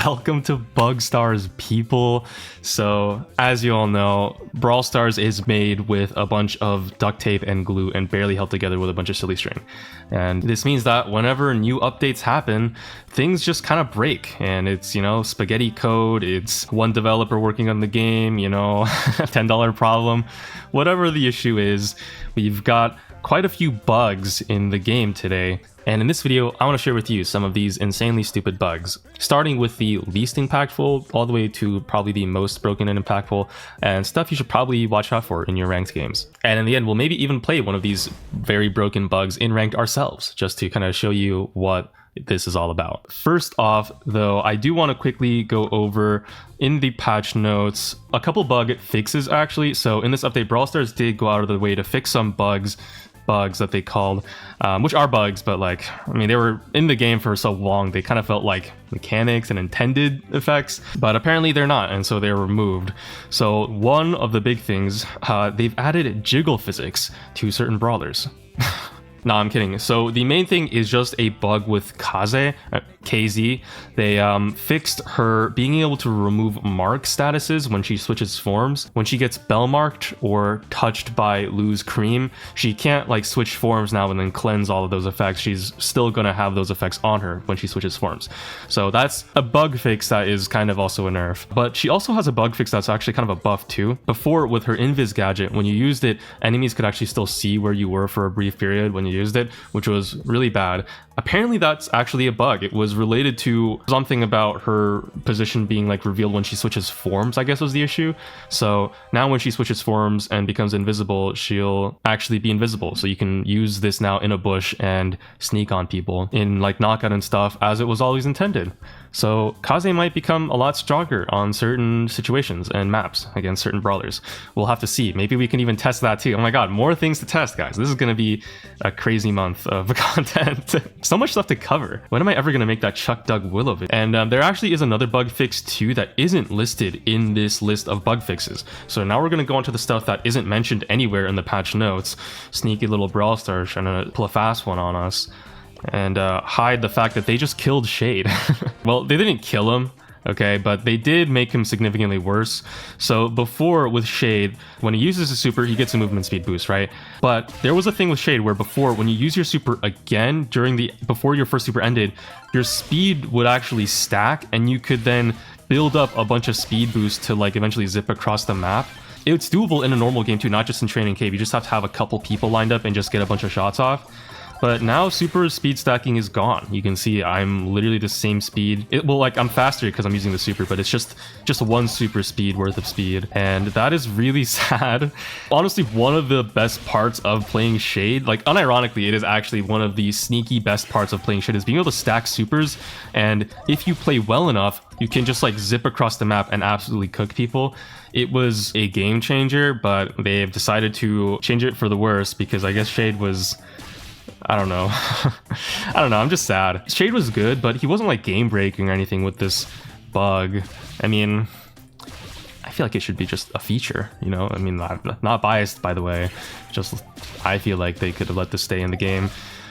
Welcome to Bug Stars, people. So, as you all know, Brawl Stars is made with a bunch of duct tape and glue and barely held together with a bunch of silly string. And this means that whenever new updates happen, things just kind of break. And it's, spaghetti code, it's one developer working on the game, $10 problem. Whatever the issue is, we've got quite a few bugs in the game today. And in this video, I want to share with you some of these insanely stupid bugs, starting with the least impactful all the way to probably the most broken and impactful, and stuff you should probably watch out for in your ranked games. And in the end, we'll maybe even play one of these very broken bugs in ranked ourselves, just to kind of show you what this is all about. First off, though, I do want to quickly go over in the patch notes a couple bug fixes actually. So in this update, Brawl Stars did go out of the way to fix some bugs that they called, which are bugs, but they were in the game for so long, they kind of felt like mechanics and intended effects, but apparently they're not, and so they're removed. So one of the big things, they've added jiggle physics to certain brawlers. No, I'm kidding. So the main thing is just a bug with Kaze. They fixed her being able to remove mark statuses when she switches forms. When she gets bell marked or touched by Lou's cream, she can't switch forms now and then cleanse all of those effects. She's still gonna have those effects on her when she switches forms. So that's a bug fix that is kind of also a nerf. But she also has a bug fix that's actually kind of a buff too. Before, with her invis gadget, when you used it, enemies could actually still see where you were for a brief period when you used it, which was really bad. Apparently that's actually a bug. It was related to something about her position being revealed when she switches forms, I guess was the issue. So now when she switches forms and becomes invisible, she'll actually be invisible. So you can use this now in a bush and sneak on people in knockout and stuff, as it was always intended. So Kaze might become a lot stronger on certain situations and maps against certain brawlers. We'll have to see. Maybe we can even test that too. Oh my god, more things to test, guys. This is going to be a crazy month of content. So much stuff to cover. When am I ever going to make that Chuck Dug Willow video? And there actually is another bug fix too that isn't listed in this list of bug fixes. So now we're going to go into the stuff that isn't mentioned anywhere in the patch notes. Sneaky little Brawl Stars trying to pull a fast one on us and hide the fact that they just killed Shade. Well, they didn't kill him, okay, but they did make him significantly worse. So before, with Shade, when he uses his super, he gets a movement speed boost, right? But there was a thing with Shade where before, when you use your super again before your first super ended, your speed would actually stack, and you could then build up a bunch of speed boosts to eventually zip across the map. It's doable in a normal game too, not just in Training Cave. You just have to have a couple people lined up and just get a bunch of shots off. But now super speed stacking is gone. You can see I'm literally the same speed. I'm faster because I'm using the super, but it's just one super speed worth of speed. And that is really sad. Honestly, one of the best parts of playing Shade, unironically, it is actually one of the sneaky best parts of playing Shade, is being able to stack supers. And if you play well enough, you can just zip across the map and absolutely cook people. It was a game changer, but they've decided to change it for the worse because I guess Shade was... I don't know. I'm just sad. Shade was good, but he wasn't game breaking or anything with this bug. I feel like it should be just a feature, I'm not biased, by the way. Just, I feel like they could have let this stay in the game.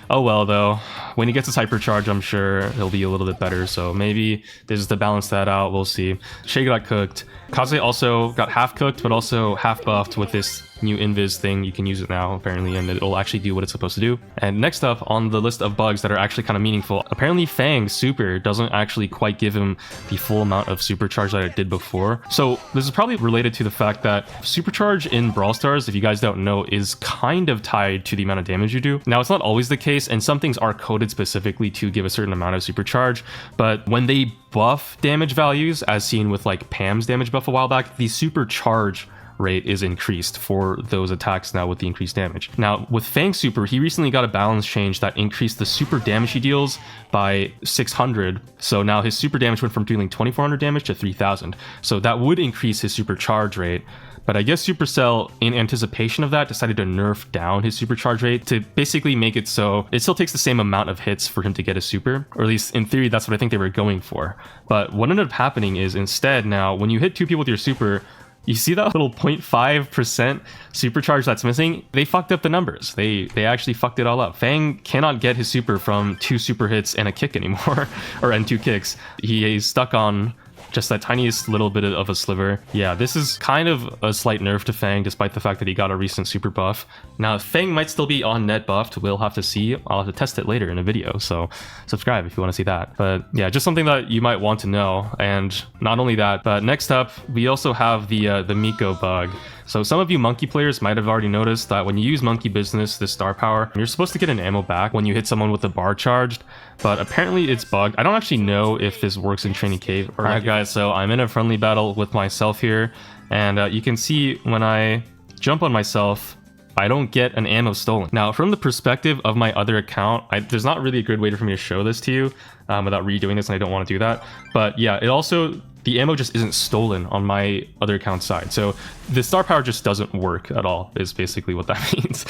Oh well, though. When he gets his hypercharge, I'm sure he'll be a little bit better. So maybe this is to balance that out. We'll see. Shade got cooked. Kaze also got half cooked, but also half buffed with this new invis thing. You can use it now, apparently, and it'll actually do what it's supposed to do. And next up on the list of bugs that are actually kind of meaningful, apparently Fang's super doesn't actually quite give him the full amount of supercharge that it did before. So this is probably related to the fact that supercharge in Brawl Stars, if you guys don't know, is kind of tied to the amount of damage you do. Now, it's not always the case, and some things are coded specifically to give a certain amount of supercharge, but when they buff damage values, as seen with Pam's damage buff a while back, the supercharge rate is increased for those attacks now with the increased damage. Now with Fang super, he recently got a balance change that increased the super damage he deals by 600. So now his super damage went from dealing 2400 damage to 3000. So that would increase his supercharge rate. But I guess Supercell, in anticipation of that, decided to nerf down his supercharge rate to basically make it so it still takes the same amount of hits for him to get a super, or at least in theory that's what I think they were going for. But what ended up happening is instead now when you hit two people with your super, You see that little 0.5% supercharge that's missing? They fucked up the numbers. They actually fucked it all up. Fang cannot get his super from 2 super hits and a kick anymore, and 2 kicks. He is stuck on just that tiniest little bit of a sliver. Yeah, this is kind of a slight nerf to Fang, despite the fact that he got a recent super buff. Now, Fang might still be on net buffed. We'll have to see. I'll have to test it later in a video, so subscribe if you want to see that. But yeah, just something that you might want to know. And not only that, but next up, we also have the Miko bug. So some of you monkey players might have already noticed that when you use monkey business, this star power, you're supposed to get an ammo back when you hit someone with the bar charged, but apparently it's bugged. I don't actually know if this works in Training Cave. Alright guys, so I'm in a friendly battle with myself here, and you can see when I jump on myself, I don't get an ammo stolen. Now, from the perspective of my other account, there's not really a good way for me to show this to you without redoing this, and I don't want to do that. But yeah, it also, the ammo just isn't stolen on my other account side. So the star power just doesn't work at all, is basically what that means.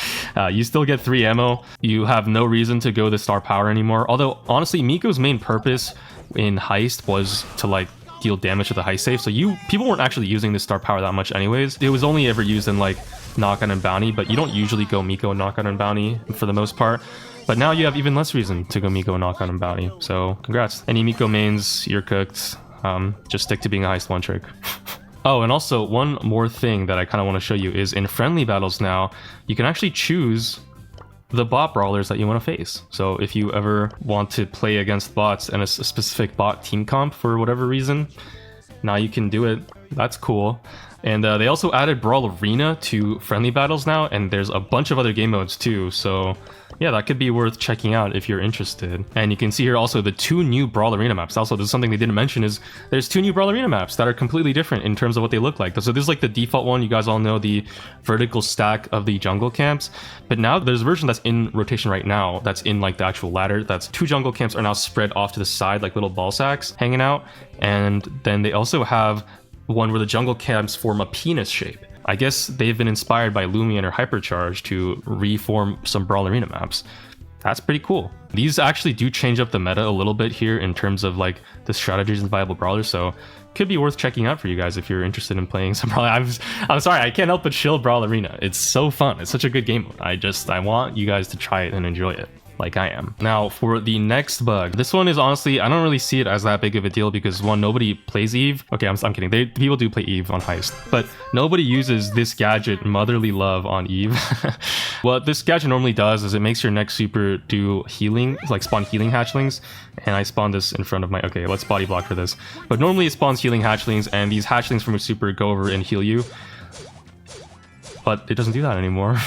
You still get 3 ammo. You have no reason to go the star power anymore. Although, honestly, Miko's main purpose in Heist was to, like, deal damage to the heist safe. So people weren't actually using this star power that much anyways. It was only ever used in, like, knockout and bounty, but you don't usually go Miko knockout and bounty for the most part. But now you have even less reason to go Miko knockout and bounty. So congrats. Any Miko mains, you're cooked. Just stick to being a heist one trick. Oh, and also one more thing that I kind of want to show you is in friendly battles now, you can actually choose the bot brawlers that you want to face. So if you ever want to play against bots and a specific bot team comp for whatever reason, now you can do it. That's cool. And they also added Brawl Arena to friendly battles now, and there's a bunch of other game modes too, so yeah, that could be worth checking out if you're interested. And you can see here also the 2 new Brawl Arena maps. Also, this is something they didn't mention, is there's 2 new Brawl Arena maps that are completely different in terms of what they look like. So this is like the default one. You guys all know the vertical stack of the jungle camps, but now there's a version that's in rotation right now that's in like the actual ladder. That's 2 jungle camps are now spread off to the side like little ball sacks hanging out, and then they also have one where the jungle camps form a penis shape. I guess they've been inspired by Lumion or Hypercharge to reform some Brawl Arena maps. That's pretty cool. These actually do change up the meta a little bit here in terms of like the strategies and viable brawlers, so could be worth checking out for you guys if you're interested in playing some Brawl. I'm sorry, I can't help but chill Brawl Arena. It's so fun. It's such a good game mode. I want you guys to try it and enjoy it like I am. Now for the next bug, this one is honestly, I don't really see it as that big of a deal because one, nobody plays Eve. Okay, I'm kidding. People do play Eve on Heist, but nobody uses this gadget, Motherly Love, on Eve. What this gadget normally does is it makes your next super do healing, like spawn healing hatchlings. And I spawned this in front of my, okay, let's body block for this. But normally it spawns healing hatchlings, and these hatchlings from your super go over and heal you. But it doesn't do that anymore.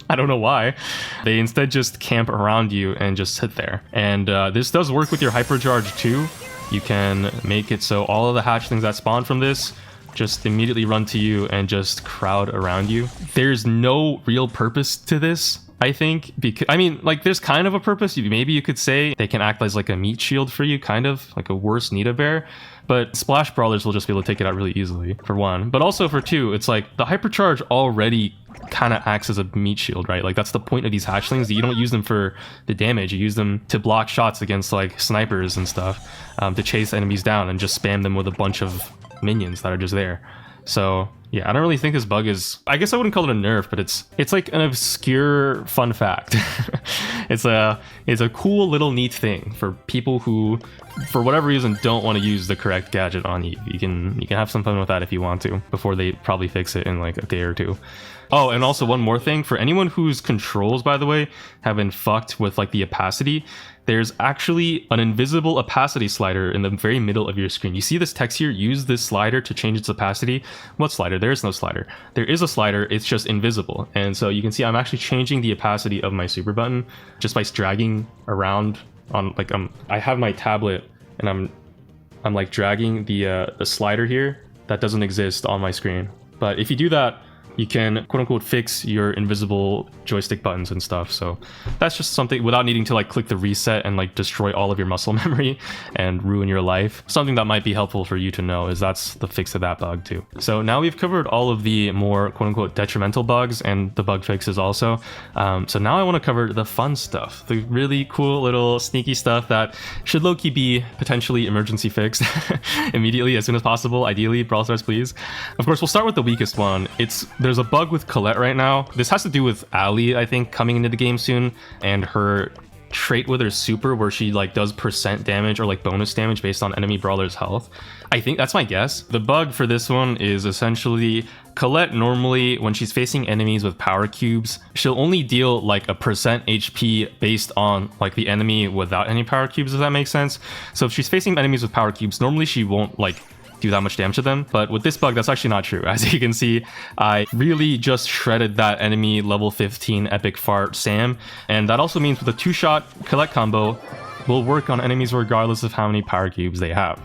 I don't know why. They instead just camp around you and just sit there. And this does work with your hypercharge too. You can make it so all of the hatchlings that spawn from this just immediately run to you and just crowd around you. There's no real purpose to this, I think, because I mean, like, there's kind of a purpose. Maybe you could say they can act as like a meat shield for you, kind of like a worse Nita bear. But splash brawlers will just be able to take it out really easily, for one. But also for two, it's like the hypercharge already kind of acts as a meat shield, right? Like that's the point of these hatchlings. You don't use them for the damage. You use them to block shots against like snipers and stuff, to chase enemies down and just spam them with a bunch of minions that are just there. So yeah, I don't really think this bug is, I guess I wouldn't call it a nerf, but it's like an obscure fun fact. It's a cool little neat thing for people who, for whatever reason, don't want to use the correct gadget on Eve. You can have some fun with that if you want to, before they probably fix it in like a day or two. Oh, and also one more thing, for anyone whose controls, by the way, have been fucked with like the opacity, there's actually an invisible opacity slider in the very middle of your screen. You see this text here? Use this slider to change its opacity. What slider? There is no slider. There is a slider, it's just invisible. And so you can see I'm actually changing the opacity of my super button just by dragging around on like I have my tablet and I'm like dragging the slider here that doesn't exist on my screen. But if you do that, you can quote unquote fix your invisible joystick buttons and stuff. So that's just something without needing to like click the reset and like destroy all of your muscle memory and ruin your life. Something that might be helpful for you to know is that's the fix of that bug too. So now we've covered all of the more quote unquote detrimental bugs and the bug fixes also. So now I want to cover the fun stuff, the really cool little sneaky stuff that should low-key be potentially emergency fixed immediately as soon as possible. Ideally, Brawl Stars, please. Of course, we'll start with the weakest one. There's a bug with Colette right now. This has to do with Ali, I think, coming into the game soon, and her trait with her super where she like does percent damage or like bonus damage based on enemy brawlers' health. I think that's my guess. The bug for this one is essentially Colette normally when she's facing enemies with power cubes, she'll only deal like a percent HP based on like the enemy without any power cubes, if that makes sense. So if she's facing enemies with power cubes, normally she won't like do that much damage to them. But with this bug, that's actually not true. As you can see, I really just shredded that enemy level 15 epic fart Sam. And that also means with a 2-shot Colette combo will work on enemies regardless of how many power cubes they have.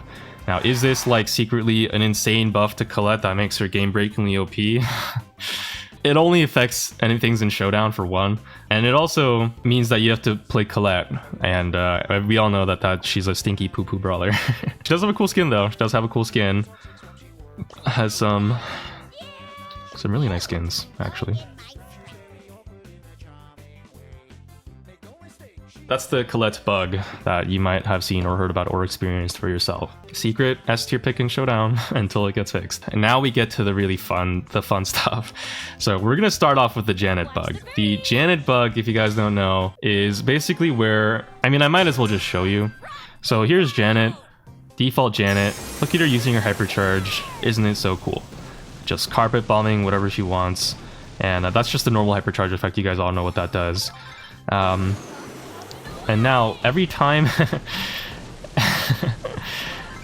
Now, is this like secretly an insane buff to Colette that makes her game-breakingly OP? It only affects things in Showdown for one, and it also means that you have to play Colette, and we all know that she's a stinky poo-poo brawler. She does have a cool skin though. She does have a cool skin. Has some really nice skins actually. That's the Colette bug that you might have seen or heard about or experienced for yourself. Secret S tier pick in Showdown until it gets fixed. And now we get to the fun stuff. So we're gonna start off with the Janet bug. The Janet bug, if you guys don't know, is basically where, I mean, I might as well just show you. So here's Janet, default Janet. Look at her using her hypercharge. Isn't it so cool? Just carpet bombing whatever she wants. And that's just the normal hypercharge effect. You guys all know what that does. And now every time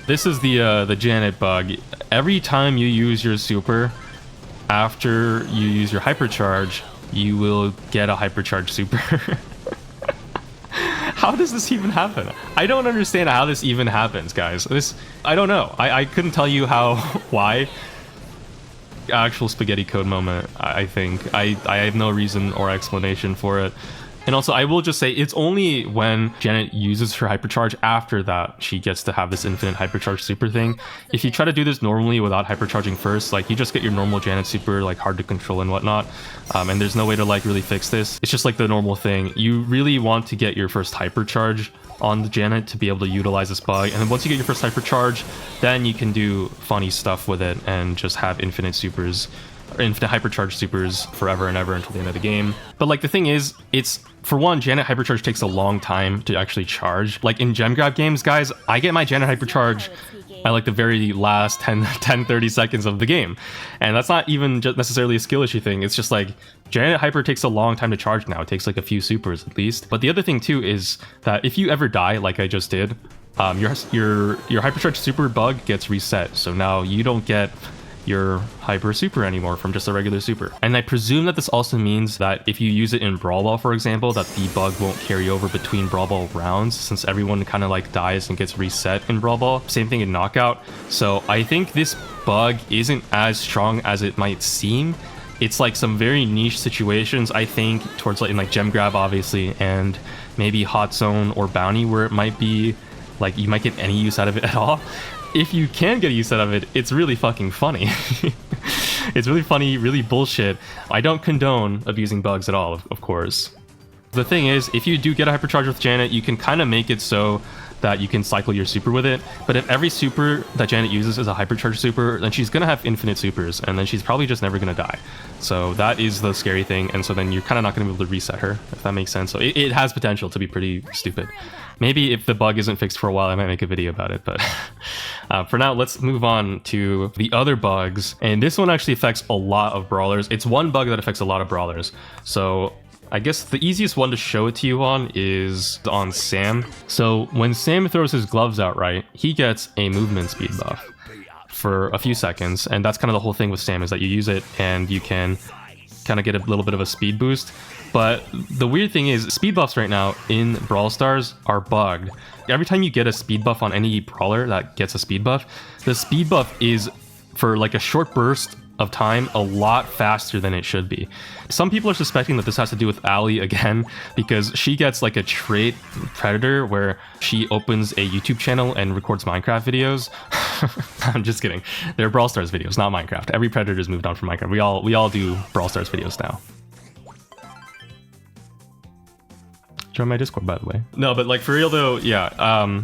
this is the Janet bug. Every time you use your super after you use your hypercharge, you will get a hypercharge super. How does this even happen? I don't understand how this even happens, guys. I don't know. I couldn't tell you why. Actual spaghetti code moment, I think. I have no reason or explanation for it. And also, I will just say, it's only when Janet uses her hypercharge after that she gets to have this infinite hypercharge super thing. If you try to do this normally without hypercharging first, like you just get your normal Janet super, like hard to control and whatnot. And there's no way to like really fix this. It's just like the normal thing. You really want to get your first hypercharge on the Janet to be able to utilize this bug. And then once you get your first hypercharge, then you can do funny stuff with it and just have infinite supers, or infinite hypercharge supers forever and ever until the end of the game. But like the thing is, it's, for one, Janet hypercharge takes a long time to actually charge. Like in gem grab games, guys, I get my Janet hypercharge at like the very last 10-30 seconds of the game. And that's not even just necessarily a skill issue thing. It's just like Janet hyper takes a long time to charge now. It takes like a few supers at least. But the other thing too is that if you ever die like I just did, your hypercharge super bug gets reset. So now you don't get your hyper super anymore from just a regular super. And I presume that this also means that if you use it in Brawl Ball, for example, that the bug won't carry over between Brawl Ball rounds, since everyone kind of like dies and gets reset in Brawl Ball. Same thing in Knockout. So I think this bug isn't as strong as it might seem. It's like some very niche situations, I think, towards like in like gem grab obviously, and maybe hot zone or bounty, where it might be like you might get any use out of it at all. If you can get use out of it, it's really fucking funny. It's really funny, really bullshit. I don't condone abusing bugs at all, of course. The thing is, if you do get a hypercharge with Janet, you can kind of make it so that you can cycle your super with it. But if every super that Janet uses is a hypercharge super, then she's gonna have infinite supers, and then she's probably just never gonna die. So that is the scary thing, and so then you're kind of not gonna be able to reset her, if that makes sense. So it has potential to be pretty stupid. Maybe if the bug isn't fixed for a while, I might make a video about it, but for now, let's move on to the other bugs. And this one actually affects a lot of brawlers. It's one bug that affects a lot of brawlers. So I guess the easiest one to show it to you on is on Sam. So when Sam throws his gloves out right, he gets a movement speed buff for a few seconds. And that's kind of the whole thing with Sam, is that you use it and you can kind of get a little bit of a speed boost. But the weird thing is, speed buffs right now in Brawl Stars are bugged. Every time you get a speed buff on any brawler that gets a speed buff, the speed buff is for like a short burst of time a lot faster than it should be. Some people are suspecting that this has to do with Ali again, because she gets like a trait Predator where she opens a YouTube channel and records Minecraft videos. I'm just kidding. They're Brawl Stars videos, not Minecraft. Every Predator's moved on from Minecraft. We all do Brawl Stars videos now. Join my Discord, by the way. No, but like for real though, yeah.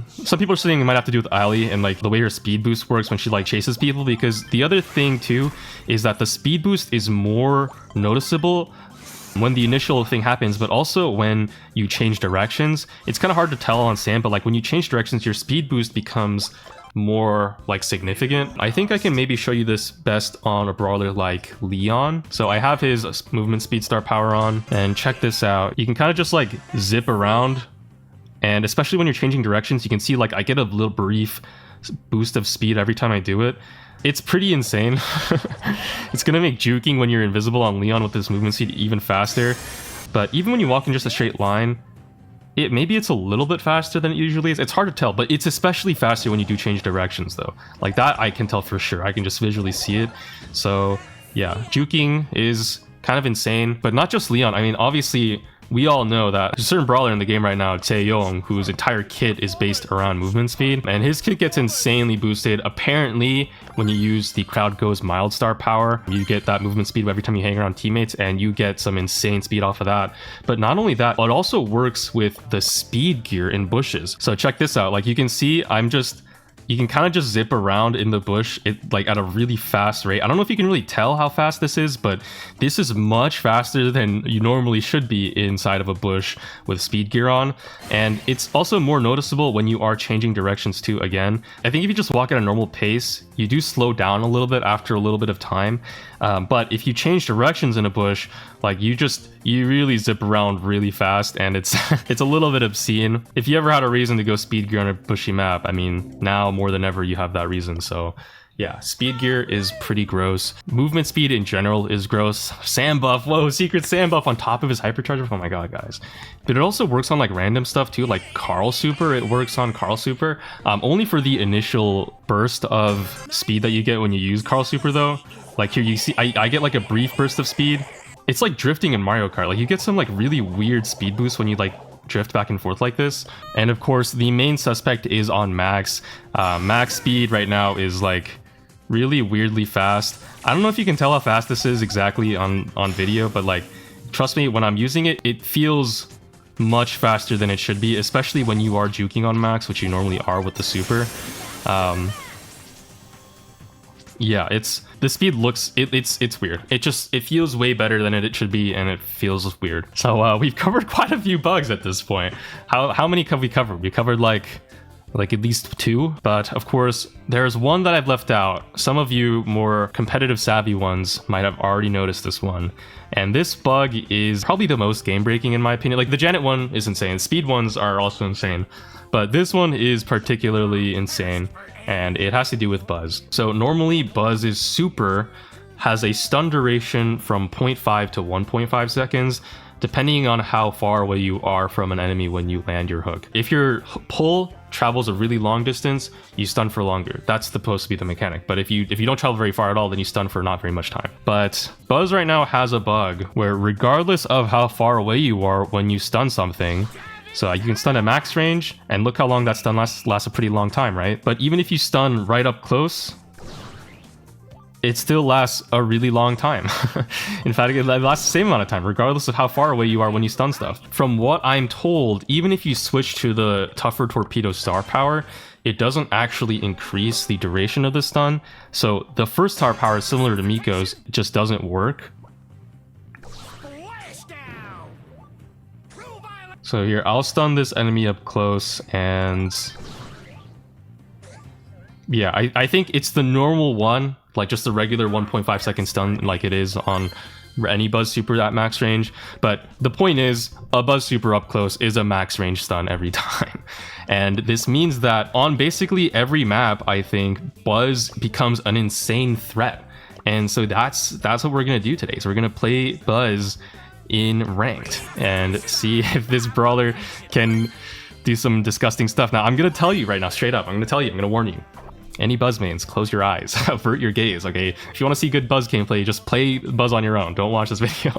Some people are saying it might have to do with Ali and like the way her speed boost works when she like chases people, because the other thing too is that the speed boost is more noticeable when the initial thing happens, but also when you change directions. It's kind of hard to tell on sand, but like when you change directions, your speed boost becomes more like significant. I think I can maybe show you this best on a brawler like Leon. So I have his movement speed star power on, and check this out. You can kind of just like zip around, and especially when you're changing directions, you can see like I get a little brief boost of speed every time I do it. It's pretty insane. It's gonna make juking when you're invisible on Leon with this movement speed even faster. But even when you walk in just a straight line, maybe it's a little bit faster than it usually is. It's hard to tell, but it's especially faster when you do change directions though. Like that I can tell for sure. I can just visually see it. So yeah, juking is kind of insane, but not just Leon. I mean, obviously we all know that there's a certain brawler in the game right now, Taeyong, whose entire kit is based around movement speed, and his kit gets insanely boosted. Apparently, when you use the Crowd Goes Mild Star power, you get that movement speed every time you hang around teammates, and you get some insane speed off of that. But not only that, it also works with the speed gear in bushes. So check this out. Like you can see, you can kind of just zip around in the bush like at a really fast rate. I don't know if you can really tell how fast this is, but this is much faster than you normally should be inside of a bush with speed gear on. And it's also more noticeable when you are changing directions too. Again, I think if you just walk at a normal pace, you do slow down a little bit after a little bit of time. But if you change directions in a bush, like you really zip around really fast, and it's it's a little bit obscene. If you ever had a reason to go speed gear on a bushy map, I mean, now more than ever you have that reason. So yeah, speed gear is pretty gross. Movement speed in general is gross. Sand buff, whoa, secret sand buff on top of his hypercharger. Oh my god, guys. But it also works on like random stuff too, like Carl Super. It works on Carl Super, only for the initial burst of speed that you get when you use Carl Super though. Like here you see, I get like a brief burst of speed. It's like drifting in Mario Kart. Like you get some like really weird speed boost when you like drift back and forth like this. And of course, the main suspect is on max. Max speed right now is like really weirdly fast. I don't know if you can tell how fast this is exactly on video, but like, trust me, when I'm using it, it feels much faster than it should be, especially when you are juking on max, which you normally are with the super. Yeah, the speed looks, it's weird. It feels way better than it should be, and it feels weird. So we've covered quite a few bugs at this point. How many have we covered? We covered like at least 2, but of course there's one that I've left out. Some of you more competitive savvy ones might have already noticed this one, and this bug is probably the most game breaking in my opinion. Like the Janet one is insane, speed ones are also insane, but this one is particularly insane, and it has to do with Buzz. So normally Buzz's super has a stun duration from 0.5 to 1.5 seconds, depending on how far away you are from an enemy when you land your hook. If your pull travels a really long distance, you stun for longer. That's supposed to be the mechanic. But if you don't travel very far at all, then you stun for not very much time. But Buzz right now has a bug where regardless of how far away you are when you stun something, so you can stun at max range, and look how long that stun lasts a pretty long time, right? But even if you stun right up close, it still lasts a really long time. In fact, it lasts the same amount of time, regardless of how far away you are when you stun stuff. From what I'm told, even if you switch to the tougher torpedo star power, it doesn't actually increase the duration of the stun. So the first star power is similar to Miko's, it just doesn't work. So here, I'll stun this enemy up close, and yeah, I think it's the normal one, like just the regular 1.5 second stun like it is on any Buzz super at max range. But the point is, a Buzz super up close is a max range stun every time. And this means that on basically every map, I think Buzz becomes an insane threat. And so that's what we're going to do today. So we're going to play Buzz in ranked and see if this brawler can do some disgusting stuff. Now, I'm going to tell you right now, straight up, I'm going to warn you. Any Buzz mains, close your eyes, avert your gaze, okay? If you want to see good Buzz gameplay, just play Buzz on your own. Don't watch this video.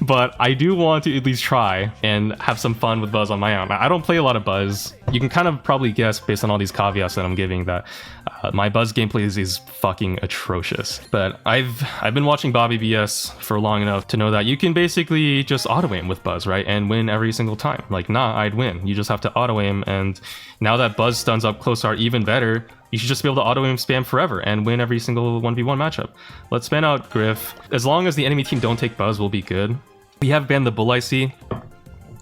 But I do want to at least try and have some fun with Buzz on my own. I don't play a lot of Buzz. You can kind of probably guess based on all these caveats that I'm giving that my Buzz gameplay is fucking atrocious. But I've been watching Bobby BS for long enough to know that you can basically just auto-aim with Buzz, right? And win every single time. Like, nah, I'd win. You just have to auto-aim, and now that Buzz stuns up close are even better, you should just be able to auto-aim spam forever and win every single 1v1 matchup. Let's ban out Griff. As long as the enemy team don't take Buzz, we'll be good. We have banned the Bull IC,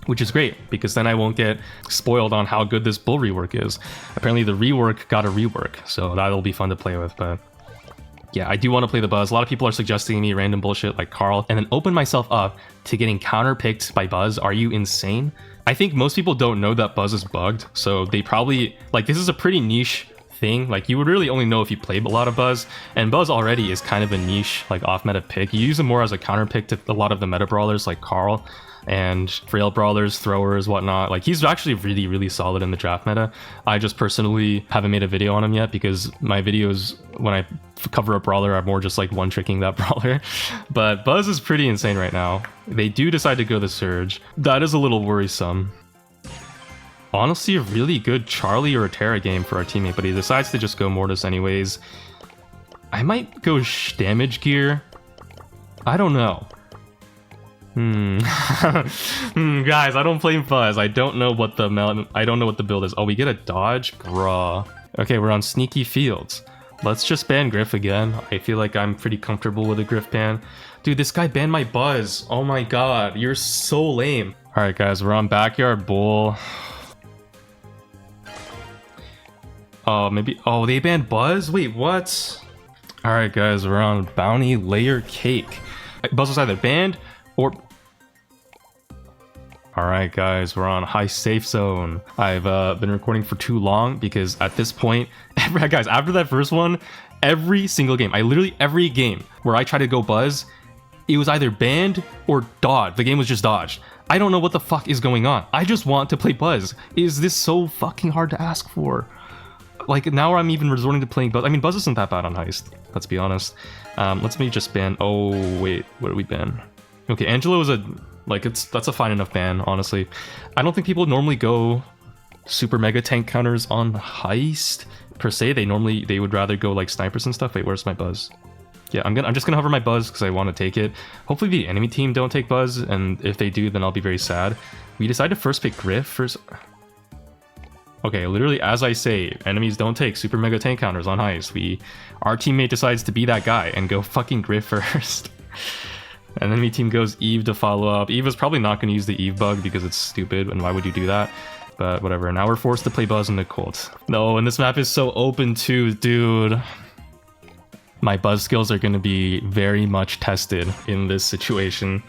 which is great, because then I won't get spoiled on how good this Bull rework is. Apparently the rework got a rework, so that'll be fun to play with, but yeah, I do want to play the Buzz. A lot of people are suggesting me random bullshit like Carl, and then open myself up to getting counter-picked by Buzz. Are you insane? I think most people don't know that Buzz is bugged, so they probably, like, this is a pretty niche thing. Like, you would really only know if you played a lot of Buzz, and Buzz already is kind of a niche, like, off-meta pick. You use him more as a counter pick to a lot of the meta brawlers like Carl and frail brawlers, throwers, whatnot. Like, he's actually really, really solid in the draft meta. I just personally haven't made a video on him yet because my videos when I cover a brawler are more just like one-tricking that brawler. But Buzz is pretty insane right now. They do decide to go the Surge. That is a little worrisome. Honestly, a really good Charlie or a Terra game for our teammate, but he decides to just go Mortis anyways. I might go damage gear. I don't know. Guys, I don't play Buzz. I don't know what the build is. Oh, we get a dodge? Bruh. Okay, we're on sneaky fields. Let's just ban Griff again. I feel like I'm pretty comfortable with a Griff ban. Dude, this guy banned my Buzz. Oh my god, you're so lame. Alright guys, we're on Backyard Bull. Oh, maybe... Oh, they banned Buzz? Wait, what? Alright guys, we're on Bounty Layer Cake. Buzz was either banned or... Alright guys, we're on High Safe Zone. I've been recording for too long because at this point... guys, after that first one, every single game, every game where I try to go Buzz, it was either banned or dodged. The game was just dodged. I don't know what the fuck is going on. I just want to play Buzz. Is this so fucking hard to ask for? Like, now I'm even resorting to playing Buzz. I mean, Buzz isn't that bad on Heist, let's be honest. Let's maybe just ban... Oh, wait, what did we ban? Okay, Angelo is a... Like, that's a fine enough ban, honestly. I don't think people normally go super mega tank counters on Heist, per se. They would rather go, like, snipers and stuff. Wait, where's my Buzz? Yeah, I'm just gonna hover my Buzz because I want to take it. Hopefully the enemy team don't take Buzz, and if they do, then I'll be very sad. We decide to first pick Griff first... Okay, literally as I say, enemies don't take super mega tank counters on Heist. Our teammate decides to be that guy and go fucking Griff first. And enemy team goes Eve to follow up. Eve is probably not going to use the Eve bug because it's stupid, and why would you do that? But whatever, now we're forced to play Buzz and the Colt. No, and this map is so open too, dude. My Buzz skills are going to be very much tested in this situation.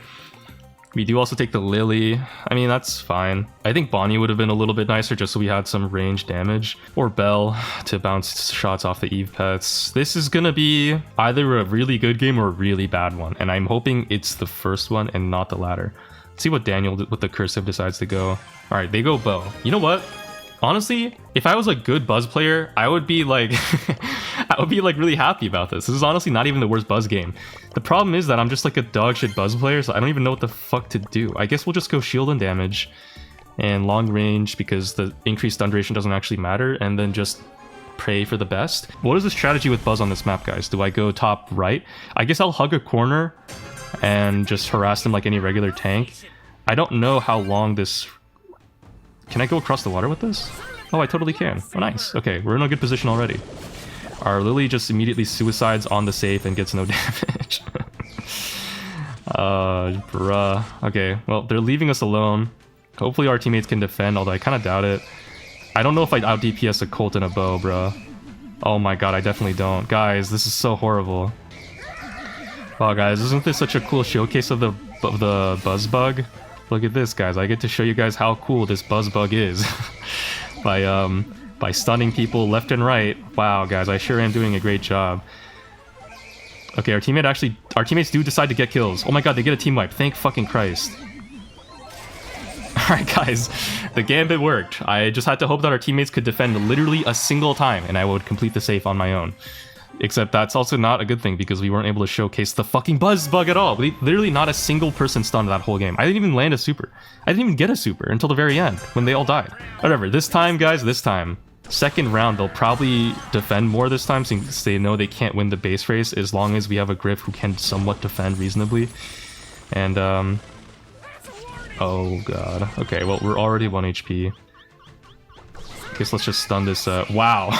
We do also take the Lily. I mean, that's fine. I think Bonnie would have been a little bit nicer just so we had some range damage. Or Belle to bounce shots off the Eve pets. This is gonna be either a really good game or a really bad one. And I'm hoping it's the first one and not the latter. Let's see what Daniel with the cursive decides to go. Alright, they go Bow. You know what? Honestly, if I was a good Buzz player, I would be like... I would be like really happy about this. This is honestly not even the worst Buzz game. The problem is that I'm just like a dog shit Buzz player, so I don't even know what the fuck to do. I guess we'll just go shield and damage and long range because the increased stun duration doesn't actually matter, and then just pray for the best. What is the strategy with Buzz on this map, guys? Do I go top right? I guess I'll hug a corner and just harass them like any regular tank. I don't know how long this... Can I go across the water with this? Oh, I totally can. Oh, nice. Okay, we're in a good position already. Our Lily just immediately suicides on the safe and gets no damage. Bruh. Okay, well, they're leaving us alone. Hopefully our teammates can defend, although I kind of doubt it. I don't know if I'd out DPS a Colt and a Bow, bruh. Oh my god, I definitely don't. Guys, this is so horrible. Wow, guys, isn't this such a cool showcase of the Buzz bug? Look at this, guys. I get to show you guys how cool this Buzz bug is. By stunning people left and right. Wow, guys, I sure am doing a great job. Okay, our teammates do decide to get kills. Oh my god, they get a team wipe. Thank fucking Christ. Alright guys, the gambit worked. I just had to hope that our teammates could defend literally a single time and I would complete the safe on my own. Except that's also not a good thing because we weren't able to showcase the fucking buzz bug at all. Literally not a single person stunned that whole game. I didn't even land a super. I didn't even get a super until the very end when they all died. Whatever, this time guys, this time. Second round, they'll probably defend more this time since they know they can't win the base race as long as we have a Griff who can somewhat defend reasonably. And, oh god. Okay, well, we're already 1 HP. Guess let's just stun this, wow.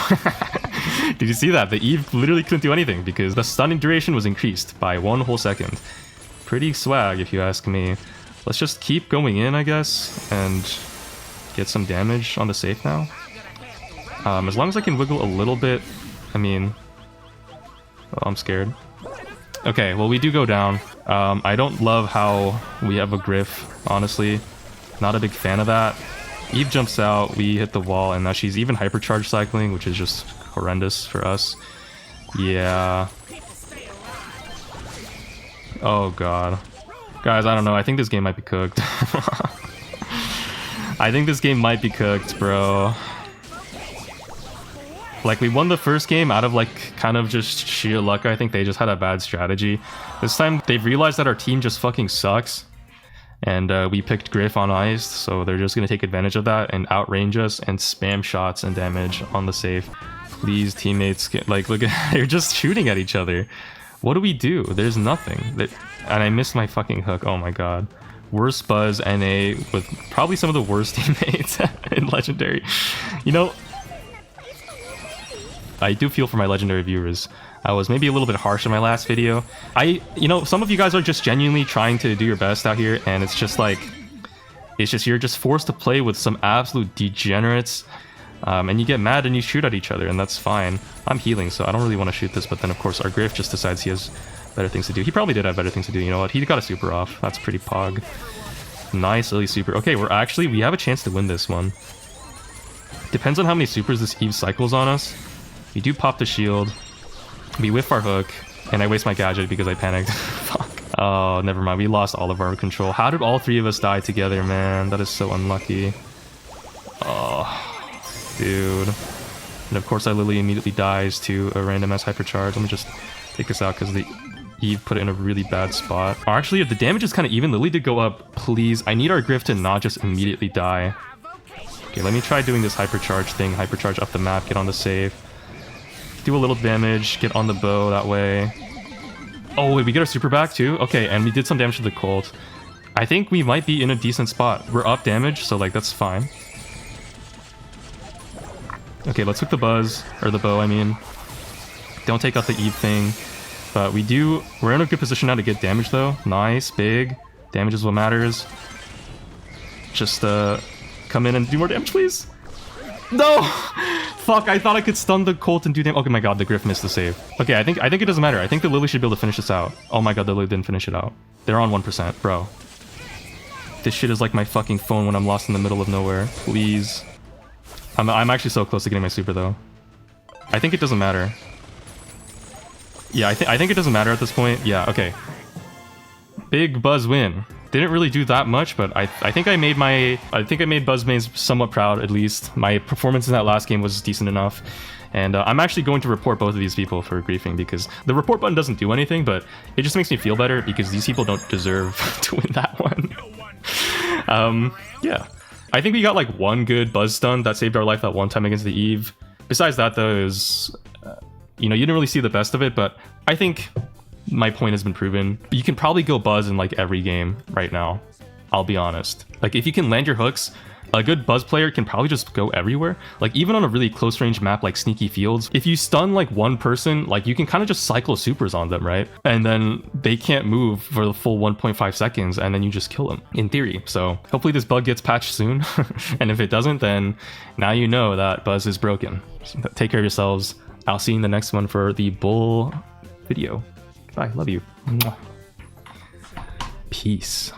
Did you see that? The Eve literally couldn't do anything because the stunning duration was increased by 1 whole second. Pretty swag, if you ask me. Let's just keep going in, I guess, and get some damage on the safe now. As long as I can wiggle a little bit, I mean... Oh, I'm scared. Okay, well, we do go down. I don't love how we have a Griff, honestly. Not a big fan of that. Eve jumps out, we hit the wall, and now she's even hypercharge cycling, which is just horrendous for us. Yeah. Oh god. Guys, I don't know, I think this game might be cooked. I think this game might be cooked, bro. Like, we won the first game out of, like, kind of just sheer luck. I think they just had a bad strategy. This time, they've realized that our team just fucking sucks. And we picked Griff on ice, so they're just going to take advantage of that and outrange us and spam shots and damage on the safe. Please, teammates, get, like, look at... They're just shooting at each other. What do we do? There's nothing. And I missed my fucking hook. Oh my god. Worst Buzz NA with probably some of the worst teammates in Legendary. You know... I do feel for my Legendary viewers. I was maybe a little bit harsh in my last video. You know, some of you guys are just genuinely trying to do your best out here, and it's just like... It's just, you're just forced to play with some absolute degenerates, and you get mad and you shoot at each other, and that's fine. I'm healing, so I don't really want to shoot this, but then of course our Griff just decides he has better things to do. He probably did have better things to do, you know what? He got a super off. That's pretty pog. Nice early super. Okay, we have a chance to win this one. Depends on how many supers this Eve cycles on us. We do pop the shield, we whiff our hook, and I waste my gadget because I panicked. Fuck. Oh, never mind. We lost all of our control. How did all three of us die together, man? That is so unlucky. Oh, dude. And of course, I literally immediately dies to a random ass hypercharge. Let me just take this out because the Eve put it in a really bad spot. Or actually, if the damage is kind of even, Lily did go up. Please, I need our Griff to not just immediately die. Okay, let me try doing this hypercharge thing. Hypercharge up the map, get on the save. Do a little damage, get on the bow that way. Oh, wait, we get our super back too? Okay, and we did some damage to the Colt. I think we might be in a decent spot. We're up damage, so like that's fine. Okay, let's hook the buzz, or the bow, I mean. Don't take out the Eve thing. But we're in a good position now to get damage though. Nice, big. Damage is what matters. Just come in and do more damage, please. No! Fuck, I thought I could stun the Colt and do damage. Okay, my god, the Griff missed the save. Okay, I think it doesn't matter. I think the Lily should be able to finish this out. Oh my god, the Lily didn't finish it out. They're on 1%, bro. This shit is like my fucking phone when I'm lost in the middle of nowhere. Please. I'm actually so close to getting my super though. I think it doesn't matter. Yeah, I think it doesn't matter at this point. Yeah, okay. Big Buzz win. Didn't really do that much, but I think I made Buzzmaze somewhat proud, at least. My performance in that last game was decent enough. And I'm actually going to report both of these people for griefing because the report button doesn't do anything, but it just makes me feel better because these people don't deserve to win that one. Yeah. I think we got like one good Buzz stun that saved our life that one time against the Eve. Besides that, though, is... you know, you didn't really see the best of it, but I think... my point has been proven. You can probably go Buzz in like every game right now. I'll be honest. Like if you can land your hooks, a good Buzz player can probably just go everywhere. Like even on a really close range map like Sneaky Fields, if you stun like one person, like you can kind of just cycle supers on them, right? And then they can't move for the full 1.5 seconds and then you just kill them in theory. So hopefully this bug gets patched soon. And if it doesn't, then now you know that Buzz is broken. So take care of yourselves. I'll see you in the next one for the bull video. Bye. Love you. Peace.